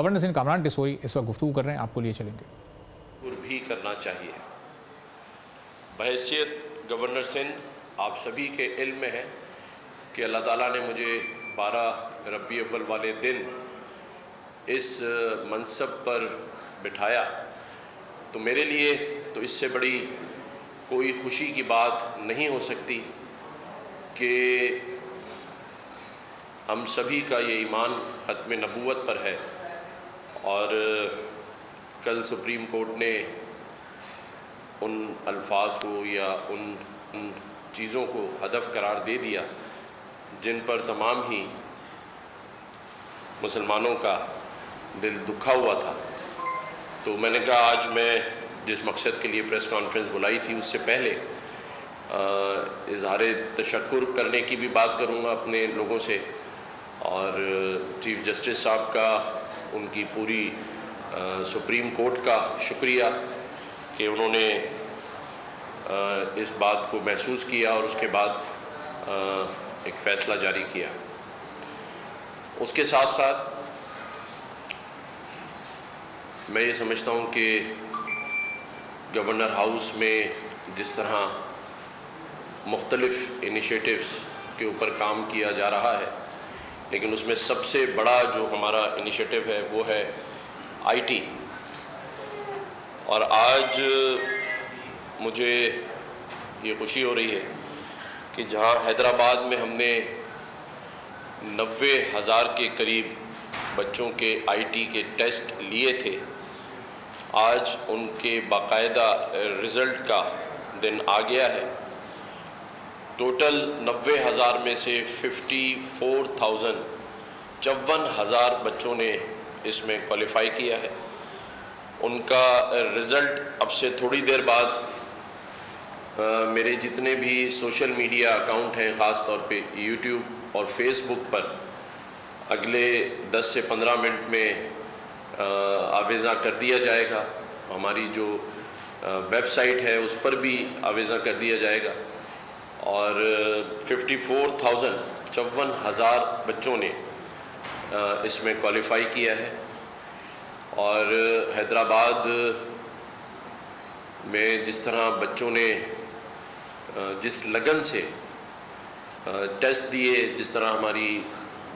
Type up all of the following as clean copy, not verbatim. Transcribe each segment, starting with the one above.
Governor Singh Kamran टिसोई इस वक्त गुफ्तगू कर रहे हैं, आपको लिए चलेंगे। भी करना चाहिए। बहैसियत गवर्नर सिंध, आप सभी के इल्म में है कि अल्लाह ताला ने मुझे 12 रबी अव्वल वाले दिन इस मनसब पर बिठाया, तो मेरे लिए तो इससे बड़ी कोई खुशी की बात नहीं हो सकती कि हम सभी का ये ईमान ख़त्म नबूवत पर है। और कल सुप्रीम कोर्ट ने उन अल्फाज को या उन चीज़ों को हदफ करार दे दिया जिन पर तमाम ही मुसलमानों का दिल दुखा हुआ था। तो मैंने कहा आज मैं जिस मकसद के लिए प्रेस कॉन्फ्रेंस बुलाई थी उससे पहले इज़हार तशक्कुर करने की भी बात करूँगा अपने लोगों से, और चीफ़ जस्टिस साहब का, उनकी पूरी सुप्रीम कोर्ट का शुक्रिया कि उन्होंने इस बात को महसूस किया और उसके बाद एक फ़ैसला जारी किया। उसके साथ साथ मैं ये समझता हूँ कि गवर्नर हाउस में जिस तरह मुख्तलिफ़ इनिशिएटिव्स के ऊपर काम किया जा रहा है, लेकिन उसमें सबसे बड़ा जो हमारा इनिशिएटिव है वो है आईटी। और आज मुझे ये खुशी हो रही है कि जहां हैदराबाद में हमने 90,000 के करीब बच्चों के आईटी के टेस्ट लिए थे, आज उनके बाकायदा रिज़ल्ट का दिन आ गया है। टोटल 90,000 में से 54,000 बच्चों ने इसमें क्वालिफ़ाई किया है। उनका रिज़ल्ट अब से थोड़ी देर बाद मेरे जितने भी सोशल मीडिया अकाउंट हैं, ख़ास तौर पे यूट्यूब और फेसबुक पर, अगले 10 से 15 मिनट में आवेज़ा कर दिया जाएगा। हमारी जो वेबसाइट है उस पर भी आवेज़ा कर दिया जाएगा। और 54,000 बच्चों ने इसमें क्वालिफ़ाई किया है। और हैदराबाद में जिस तरह बच्चों ने जिस लगन से टेस्ट दिए, जिस तरह हमारी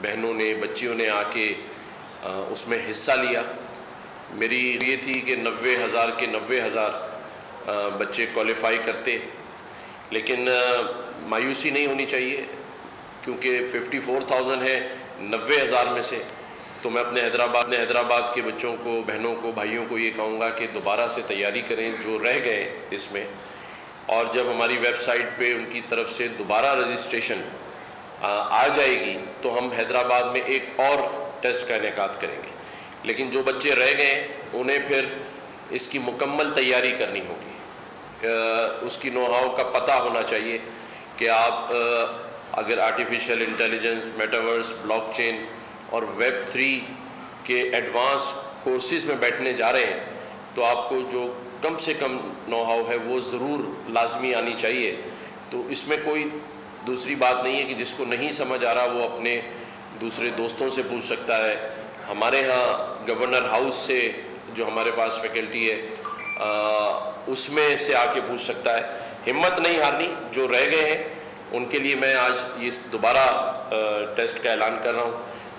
बहनों ने, बच्चियों ने आके उसमें हिस्सा लिया, मेरी ये थी कि 90,000 के 90,000 बच्चे क्वालिफ़ाई करते। लेकिन मायूसी नहीं होनी चाहिए, क्योंकि 54,000 है 90,000 में से। तो मैं अपने हैदराबाद के बच्चों को, बहनों को, भाइयों को ये कहूँगा कि दोबारा से तैयारी करें जो रह गए इसमें। और जब हमारी वेबसाइट पे उनकी तरफ से दोबारा रजिस्ट्रेशन आ जाएगी तो हम हैदराबाद में एक और टेस्ट का इनेकाद करेंगे। लेकिन जो बच्चे रह गए उन्हें फिर इसकी मुकम्मल तैयारी करनी होगी। उसकी नो हाउ का पता होना चाहिए कि आप अगर आर्टिफिशियल इंटेलिजेंस, मेटावर्स, ब्लॉकचेन और वेब 3 के एडवांस कोर्सेज़ में बैठने जा रहे हैं, तो आपको जो कम से कम नो हाउ है वो ज़रूर लाजमी आनी चाहिए। तो इसमें कोई दूसरी बात नहीं है कि जिसको नहीं समझ आ रहा वो अपने दूसरे दोस्तों से पूछ सकता है। हमारे यहाँ गवर्नर हाउस से जो हमारे पास फैकल्टी है उसमें से आके पूछ सकता है। हिम्मत नहीं हारनी। जो रह गए हैं उनके लिए मैं आज ये दोबारा टेस्ट का ऐलान कर रहा हूँ,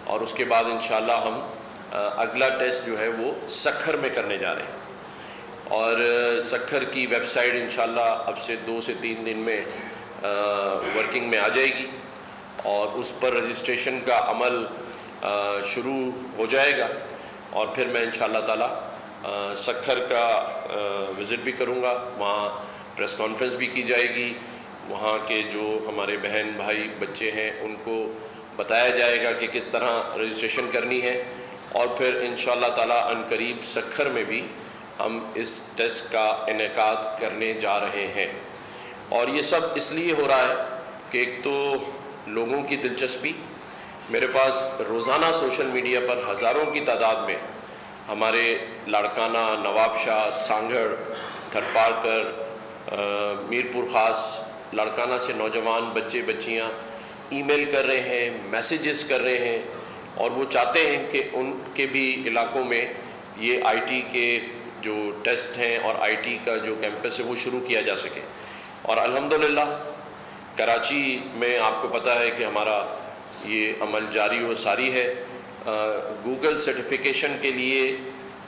और उसके बाद इंशाल्लाह हम अगला टेस्ट जो है वो सक्खर में करने जा रहे हैं। और सक्खर की वेबसाइट इंशाल्लाह अब से 2 से 3 दिन में वर्किंग में आ जाएगी, और उस पर रजिस्ट्रेशन का अमल शुरू हो जाएगा। और फिर मैं इंशाल्लाह ताला सक्खर का विज़िट भी करूँगा, वहाँ प्रेस कॉन्फ्रेंस भी की जाएगी। वहाँ के जो हमारे बहन भाई बच्चे हैं उनको बताया जाएगा कि किस तरह रजिस्ट्रेशन करनी है। और फिर इंशाल्लाह ताला अनकरीब सक्खर में भी हम इस टेस्ट का इनेकाद करने जा रहे हैं। और ये सब इसलिए हो रहा है कि एक तो लोगों की दिलचस्पी, मेरे पास रोज़ाना सोशल मीडिया पर हज़ारों की तादाद में हमारे लाड़काना, नवाबशाह, सांगड़, थरपारकर, मीरपुर ख़ास, लाड़काना से नौजवान बच्चे बच्चियाँ ईमेल कर रहे हैं, मैसेजेस कर रहे हैं اور وہ چاہتے ہیں کہ ان کے بھی علاقوں میں یہ آئی ٹی کے جو ٹیسٹ ہیں اور آئی ٹی کا جو کیمپس ہے وہ شروع کیا جا سکے. اور الحمدللہ کراچی میں آپ کو پتہ ہے کہ ہمارا یہ عمل جاری و ساری ہے. گوگل سرٹیفیکیشن کے لیے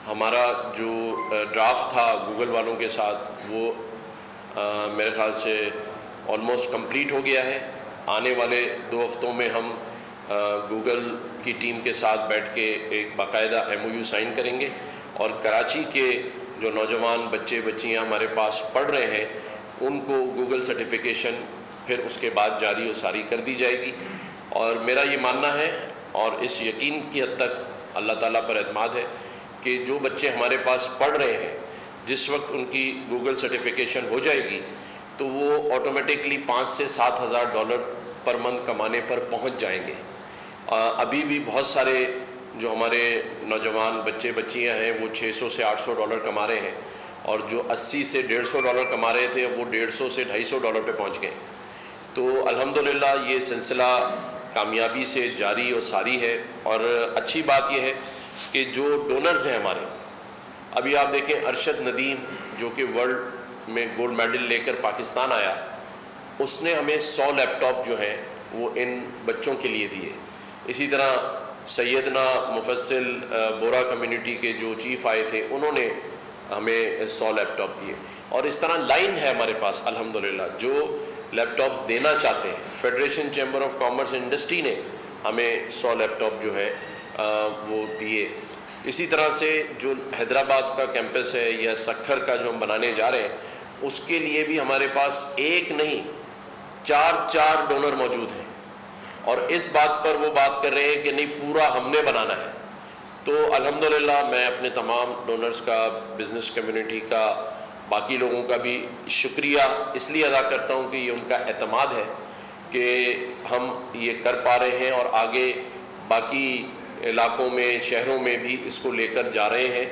ہمارا جو ڈرافٹ تھا گوگل والوں کے ساتھ وہ میرے خیال سے آلموسٹ کمپلیٹ ہو گیا ہے. آنے والے 2 ہفتوں میں ہم گوگل کی ٹیم کے ساتھ بیٹھ کے ایک باقاعدہ MOU سائن کریں گے اور کراچی کے جو نوجوان بچے بچیاں ہمارے پاس پڑھ رہے ہیں ان کو گوگل سرٹیفیکیشن پھر اس کے بعد جاری و ساری کر دی جائے گی. اور میرا یہ ماننا ہے اور اس یقین کی حد تک اللہ تعالیٰ پر اعتماد ہے کہ جو بچے ہمارے پاس پڑھ رہے ہیں جس وقت ان کی گوگل سرٹیفیکیشن ہو جائے گی تو وہ آٹومیٹکلی 5 سے 7 ہزار ڈالر پر منتھ کمانے پر پہنچ جائیں گے. ابھی بھی بہت سارے جو ہمارے نوجوان بچے بچیاں ہیں وہ 600 سے 800 ڈالر کما رہے ہیں اور جو 80 سے 150 ڈالر کما رہے تھے وہ 150 سے 250 ڈالر پہ پہنچ گئے. تو الحمدللہ یہ سلسلہ کامیابی سے جاری اور ساری ہے. اور اچھی بات یہ ہے کہ جو ڈونرز ہیں ہمارے, ابھی آپ دیکھیں ارشد ندیم جو کہ ورلڈ میں گولڈ میڈل لے کر پاکستان آیا, اس نے ہمیں 100 لیپ ٹاپ جو ہیں وہ ان بچوں کے لیے دیے. اسی طرح سیدنا مفصل بورا کمیونٹی کے جو چیف آئے تھے انہوں نے ہمیں 100 لیپ ٹاپ دیے. اور اس طرح لائن ہے ہمارے پاس الحمدللہ جو لیپ ٹاپس دینا چاہتے ہیں. Federation chamber of commerce industry نے ہمیں 100 لیپ ٹاپ جو ہے وہ دیے. اسی طرح سے جو حیدرآباد کا کیمپس ہے یا سکھر کا جو ہم بنانے جا رہے ہیں اس کے لیے بھی ہمارے پاس ایک نہیں 4 ڈونر موجود ہیں اور اس بات پر وہ بات کر رہے ہیں کہ نہیں پورا ہم نے بنانا ہے. تو الحمدللہ میں اپنے تمام ڈونرز کا, بزنس کمیونٹی کا, باقی لوگوں کا بھی شکریہ اس لیے ادا کرتا ہوں کہ یہ ان کا اعتماد ہے کہ ہم یہ کر پا رہے ہیں اور آگے باقی علاقوں میں شہروں میں بھی اس کو لے کر جا رہے ہیں.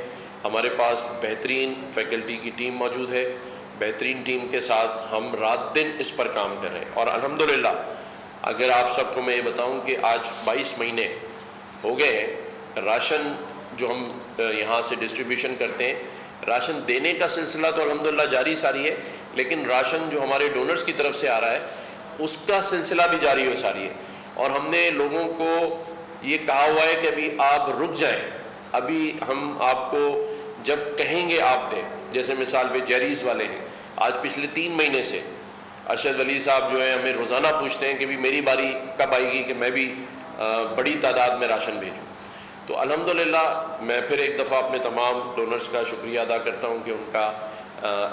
ہمارے پاس بہترین فیکلٹی کی ٹیم موجود ہے, بہترین ٹیم کے ساتھ ہم رات دن اس پر کام کر رہے ہیں. اور الحمدللہ اگر آپ سب کو میں یہ بتاؤں کہ آج 22 مہینے ہو گئے ہیں, راشن جو ہم یہاں سے ڈسٹریبیوشن کرتے ہیں راشن دینے کا سلسلہ تو الحمدللہ جاری ساری ہے, لیکن راشن جو ہمارے ڈونرز کی طرف سے آ رہا ہے اس کا سلسلہ بھی جاری و ساری ہے. اور ہم نے لوگوں کو یہ کہا ہوا ہے کہ ابھی آپ رک جائیں, ابھی ہم آپ کو جب کہیں گے آپ دیں. جیسے مثال پہ جیریز والے ہیں, آج پچھلے 3 مہینے سے ارشد ولی صاحب جو ہیں ہمیں روزانہ پوچھتے ہیں کہ بھی میری باری کب آئے گی کہ میں بھی بڑی تعداد میں راشن بھیجوں. تو الحمدللہ میں پھر ایک دفعہ اپنے تمام ڈونرز کا شکریہ ادا کرتا ہوں کہ ان کا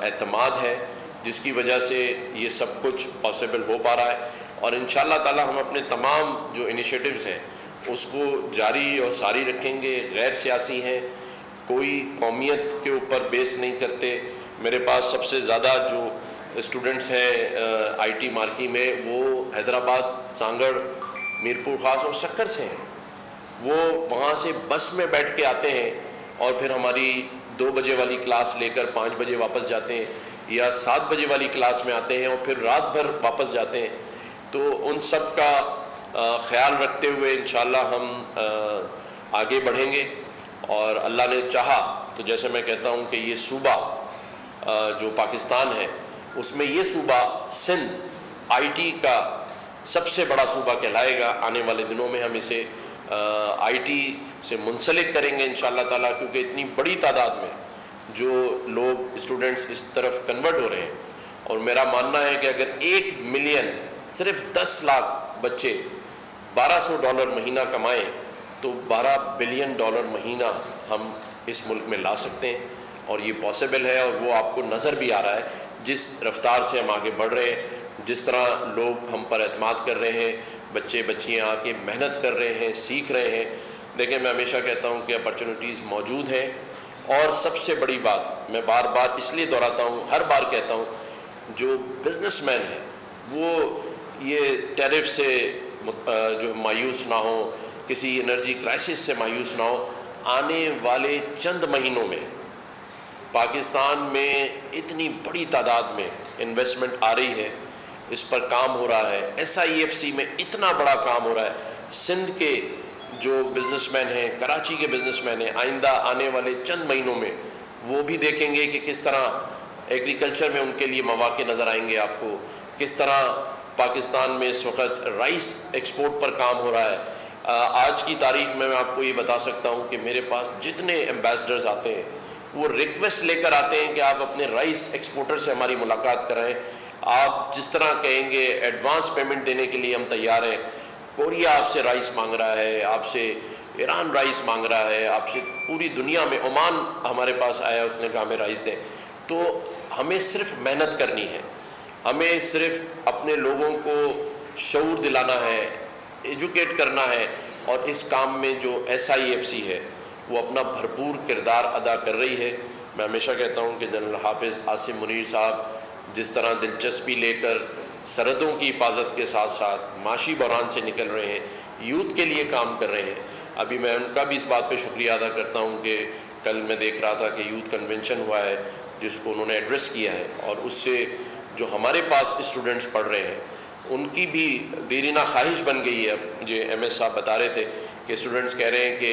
اعتماد ہے جس کی وجہ سے یہ سب کچھ پاسبل ہو پا رہا ہے. اور انشاءاللہ تعالی ہم اپنے تمام جو انیشیٹوز ہیں اس کو جاری اور ساری رکھیں گے. غیر سیاسی ہیں, کوئی قومیت کے اوپر بیس نہیں کرتے. میرے پاس سب سے زیادہ جو اسٹوڈنٹس ہیں آئی ٹی مارکی میں وہ حیدرآباد, سانگڑ, میرپور خاص اور سکھر سے ہیں. وہ وہاں سے بس میں بیٹھ کے آتے ہیں اور پھر ہماری 2 بجے والی کلاس لے کر 5 بجے واپس جاتے ہیں, یا 7 بجے والی کلاس میں آتے ہیں اور پھر رات بھر واپس جاتے ہیں. تو ان سب کا خیال رکھتے ہوئے انشاءاللہ ہم آگے بڑھیں گے. اور اللہ نے چاہا تو جیسے میں کہتا ہوں کہ یہ صوبہ جو پاکستان ہے اس میں یہ صوبہ سندھ آئی ٹی کا سب سے بڑا صوبہ کہلائے گا. آنے والے دنوں میں ہم اسے آئی ٹی سے منسلک کریں گے انشاءاللہ تعالیٰ, کیونکہ اتنی بڑی تعداد میں جو لوگ اسٹوڈنٹس اس طرف کنورٹ ہو رہے ہیں. اور میرا ماننا ہے کہ اگر 1 ملین صرف 10 لاکھ بچے $1200 مہینہ کمائیں تو $12 بلین مہینہ ہم اس ملک میں لا سکتے ہیں. اور یہ پاسبل ہے اور وہ آپ کو نظر بھی آ رہا ہے جس رفتار سے ہم آگے بڑھ رہے ہیں, جس طرح لوگ ہم پر اعتماد کر رہے ہیں, بچے بچیاں آ کے محنت کر رہے ہیں, سیکھ رہے ہیں. دیکھیں میں ہمیشہ کہتا ہوں کہ اپرچونیٹیز موجود ہیں. اور سب سے بڑی بات میں بار بار اس لیے دہراتا ہوں, ہر بار کہتا ہوں, جو بزنس مین ہیں وہ یہ ٹیرف سے جو مایوس نہ ہو, کسی انرجی کرائسس سے مایوس نہ ہو. آنے والے چند مہینوں میں پاکستان میں اتنی بڑی تعداد میں انویسٹمنٹ آ رہی ہے, اس پر کام ہو رہا ہے. SIEFC میں اتنا بڑا کام ہو رہا ہے. سندھ کے जो बिजनेसमैन हैं, कराची के बिजनेसमैन हैं, आइंदा आने वाले चंद महीनों में वो भी देखेंगे कि किस तरह एग्रीकल्चर में उनके लिए मौके नज़र आएंगे आपको, किस तरह पाकिस्तान में इस वक्त राइस एक्सपोर्ट पर काम हो रहा है। आज की तारीख में मैं आपको ये बता सकता हूँ कि मेरे पास जितने एम्बेसडर्स आते हैं वो रिक्वेस्ट लेकर आते हैं कि आप अपने राइस एक्सपोर्टर से हमारी मुलाकात कराएं, आप जिस तरह कहेंगे एडवांस पेमेंट देने के लिए हम तैयार हैं। कोरिया आपसे राइस मांग रहा है, आपसे ईरान राइस मांग रहा है, आपसे पूरी दुनिया में, ओमान हमारे पास आया, उसने कहा हमें राइस दें। तो हमें सिर्फ मेहनत करनी है, हमें सिर्फ अपने लोगों को शऊर दिलाना है, एजुकेट करना है, और इस काम में जो SIFC है वो अपना भरपूर किरदार अदा कर रही है। मैं हमेशा कहता हूँ कि जनरल हाफिज़ आसिम मुनीर साहब जिस तरह दिलचस्पी लेकर सरहदों की हिफाजत के साथ साथ माशी बहरान से निकल रहे हैं, यूथ के लिए काम कर रहे हैं। अभी मैं उनका भी इस बात पे शुक्रिया अदा करता हूँ कि कल मैं देख रहा था कि यूथ कन्वेंशन हुआ है जिसको उन्होंने एड्रेस किया है, और उससे जो हमारे पास स्टूडेंट्स पढ़ रहे हैं उनकी भी देरीना ख्वाहिश बन गई है। मुझे MS साहब बता रहे थे कि स्टूडेंट्स कह रहे हैं कि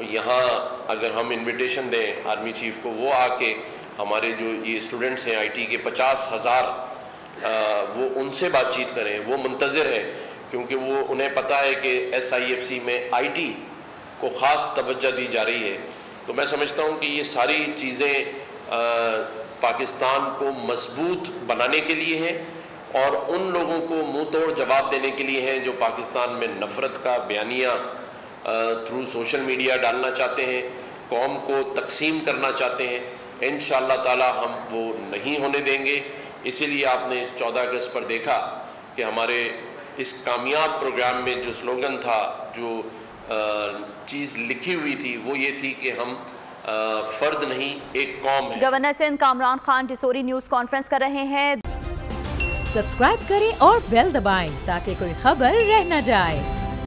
यहाँ अगर हम इनविटेशन दें आर्मी चीफ को, वो आके हमारे जो ये स्टूडेंट्स हैं IT के 50,000 वो उनसे बातचीत करें, वो मुंतज़िर हैं, क्योंकि वो उन्हें पता है कि SIFC में IT को ख़ास तवज्जो दी जा रही है। तो मैं समझता हूँ कि ये सारी चीज़ें पाकिस्तान को मजबूत बनाने के लिए हैं और उन लोगों को मुंह तोड़ जवाब देने के लिए हैं जो पाकिस्तान में नफ़रत का बयानिया थ्रू सोशल मीडिया डालना चाहते हैं, कौम को तकसीम करना चाहते हैं। इंशाअल्लाह ताला हम वो नहीं होने देंगे। इसीलिए आपने इस 14 अगस्त पर देखा कि हमारे इस कामयाब प्रोग्राम में जो स्लोगन था, जो चीज़ लिखी हुई थी, वो ये थी कि हम फ़र्द नहीं एक कौम है। Governor Sindh Kamran Khan Tessori news conference कर रहे हैं। सब्सक्राइब करें और बेल दबाएं ताकि कोई खबर रह न जाए।